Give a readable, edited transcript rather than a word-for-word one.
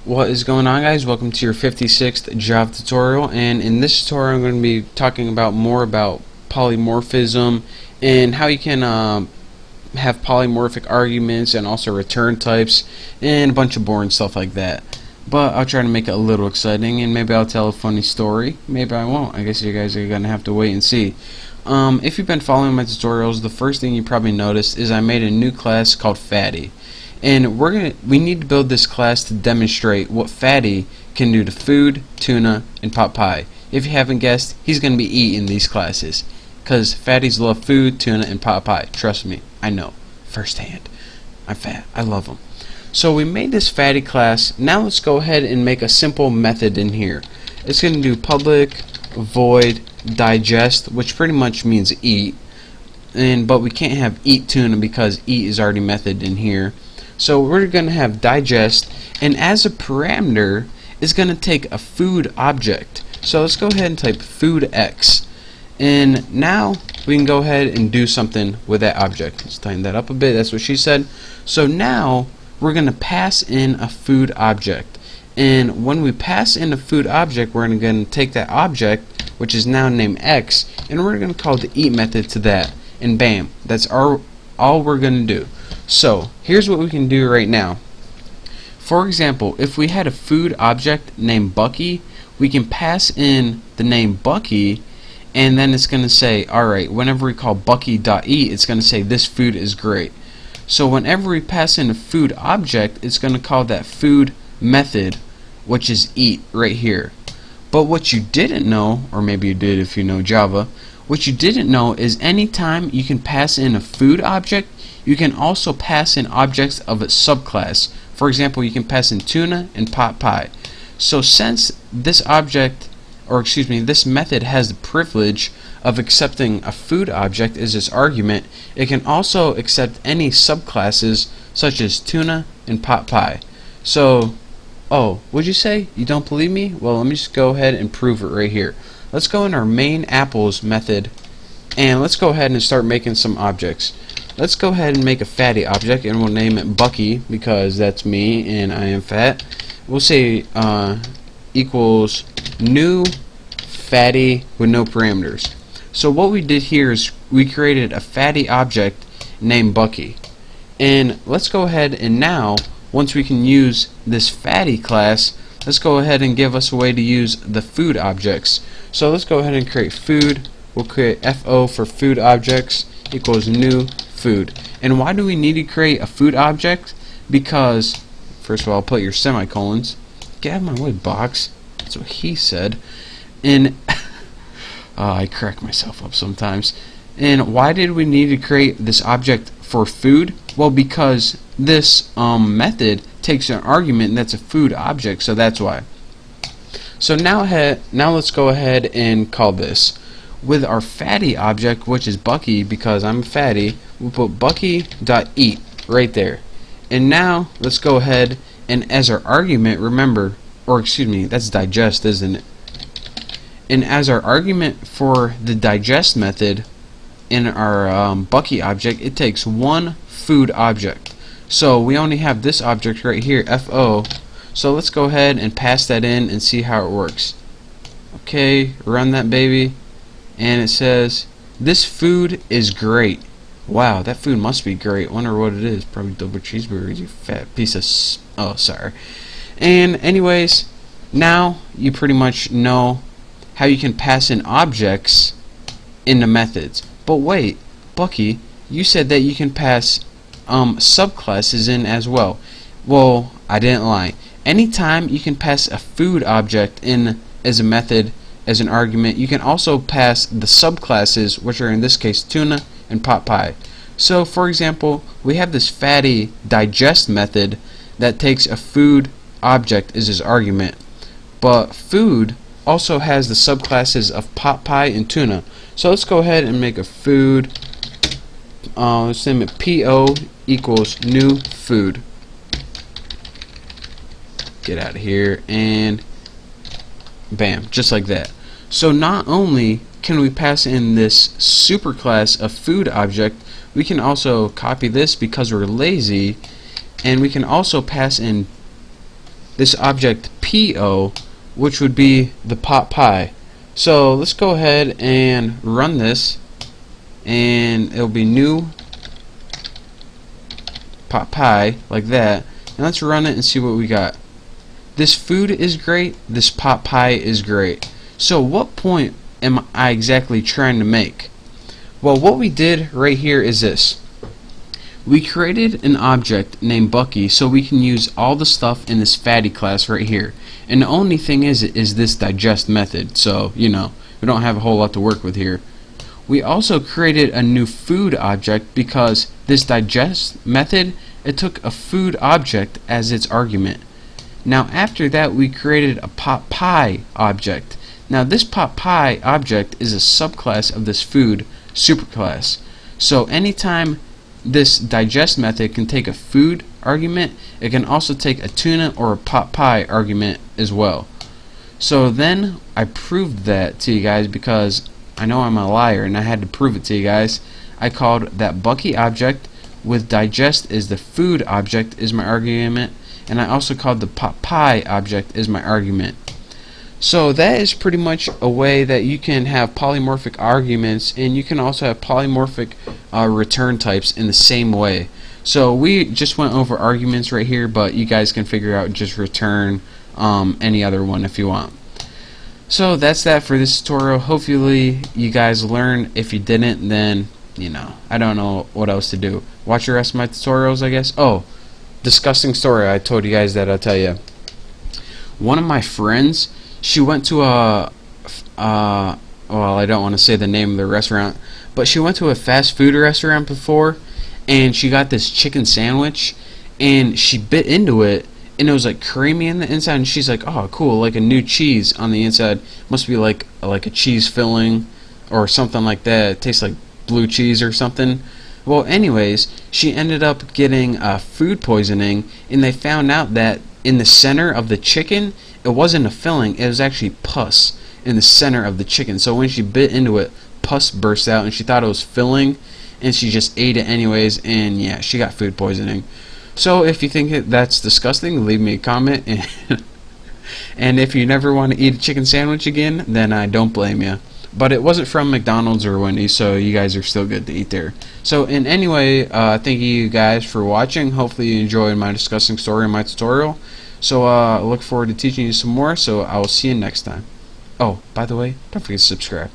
What is going on, guys? Welcome to your 56th Java tutorial, and in this tutorial I'm going to be talking about more about polymorphism and how you can have polymorphic arguments and also return types and a bunch of boring stuff like that. But I'll try to make it a little exciting, and maybe I'll tell a funny story. Maybe I won't. I guess you guys are going to have to wait and see. If you've been following my tutorials, the first thing you probably noticed is I made a new class called Fatty. And we need to build this class to demonstrate what Fatty can do to food, tuna, and pot pie. If you haven't guessed, he's going to be eating these classes, because fatties love food, tuna, and pot pie. Trust me, I know firsthand. I'm fat. I love them. So we made this Fatty class. Now let's go ahead and make a simple method in here. It's going to do public void digest, which pretty much means eat. But we can't have eat tuna because eat is already method in here. So we're going to have digest, and as a parameter is going to take a food object. So let's go ahead and type food x, and now we can go ahead and do something with that object. Let's tighten that up a bit. That's what she said. So now we're going to pass in a food object, and when we pass in a food object, we're going to take that object, which is now named x, and we're going to call the eat method to that, and bam, that's all we're going to do. So here's what we can do right now. For example, if we had a food object named Bucky, we can pass in the name Bucky, and then it's going to say, alright, whenever we call Bucky.eat, it's going to say this food is great. So whenever we pass in a food object, it's going to call that food method, which is eat right here. But what you didn't know, or maybe you did if you know Java, what you didn't know is anytime you can pass in a food object, you can also pass in objects of its subclass. For example, you can pass in tuna and pot pie. So since this object, or excuse me, this method has the privilege of accepting a food object as its argument, it can also accept any subclasses such as tuna and pot pie. So, oh, what'd you say? You don't believe me? Well, let me just go ahead and prove it right here. Let's go in our main apples method, and let's go ahead and start making some objects. Let's go ahead and make a fatty object, and we'll name it Bucky because that's me and I am fat. We'll say equals new fatty with no parameters. So what we did here is we created a fatty object named Bucky. And let's go ahead and now, once we can use this fatty class, let's go ahead and give us a way to use the food objects. So let's go ahead and create food. We'll create FO for food objects equals new food. And why do we need to create a food object? Because, first of all, put your semicolons. Get out of my way, box. That's what he said. And I crack myself up sometimes. And why did we need to create this object for food? Well, because this method takes an argument that's a food object, so that's why. So now let's go ahead and call this. With our fatty object, which is Bucky, because I'm fatty, we'll put Bucky.eat right there. And now let's go ahead and as our argument, remember, or excuse me, that's digest, isn't it? And as our argument for the digest method in our Bucky object, it takes one food object. So we only have this object right here, FO. So let's go ahead and pass that in and see how it works. Okay, run that baby. And it says, this food is great. Wow, that food must be great. Wonder what it is. Probably double cheeseburgers, you fat piece of oh, sorry. And anyways, now you pretty much know how you can pass in objects into methods. But wait, Bucky, you said that you can pass subclasses in as well. Well, I didn't lie. Anytime you can pass a food object in as a method, as an argument, you can also pass the subclasses, which are in this case tuna and pot pie. So for example, we have this fatty digest method that takes a food object as its argument, but food also has the subclasses of pot pie and tuna. So let's go ahead and make a food, let's name it PO equals new food. Get out of here, and bam, just like that. So not only can we pass in this superclass of food object, we can also copy this because we're lazy, and we can also pass in this object PO, which would be the pot pie. So let's go ahead and run this, and it'll be new pot pie like that. And let's run it and see what we got. This food is great, this pot pie is great. So what point am I exactly trying to make? Well, what we did right here is this. We created an object named Bucky so we can use all the stuff in this fatty class right here. And the only thing is this digest method, so you know, we don't have a whole lot to work with here. We also created a new food object because this digest method, it took a food object as its argument. Now after that we created a pot pie object. Now this pot pie object is a subclass of this food superclass. So anytime this digest method can take a food argument, it can also take a tuna or a pot pie argument as well. So then I proved that to you guys because I know I'm a liar and I had to prove it to you guys. I called that Bucky object with digest as the food object is my argument, and I also called the pot pie object as my argument. So that is pretty much a way that you can have polymorphic arguments, and you can also have polymorphic return types in the same way. So we just went over arguments right here, but you guys can figure out just return any other one if you want. So that's that for this tutorial. Hopefully you guys learned. If you didn't, then you know, I don't know what else to do. Watch the rest of my tutorials, I guess. Oh, disgusting story. I told you guys that I'll tell you. One of my friends, she went to a well, I don't want to say the name of the restaurant, but she went to a fast food restaurant before, and she got this chicken sandwich, and she bit into it, and it was like creamy in the inside, and she's like, oh cool, like a new cheese on the inside. Must be like a cheese filling or something like that. It tastes like blue cheese or something. Well, anyways, she ended up getting food poisoning, and they found out that in the center of the chicken, it wasn't a filling, it was actually pus in the center of the chicken. So when she bit into it, pus burst out, and she thought it was filling, and she just ate it anyways, and yeah, she got food poisoning. So if you think that's disgusting, leave me a comment, and if you never want to eat a chicken sandwich again, then I don't blame you. But it wasn't from McDonald's or Wendy's, so you guys are still good to eat there. So in any way, thank you guys for watching. Hopefully you enjoyed my disgusting story and my tutorial. So I look forward to teaching you some more, so I will see you next time. Oh, by the way, don't forget to subscribe.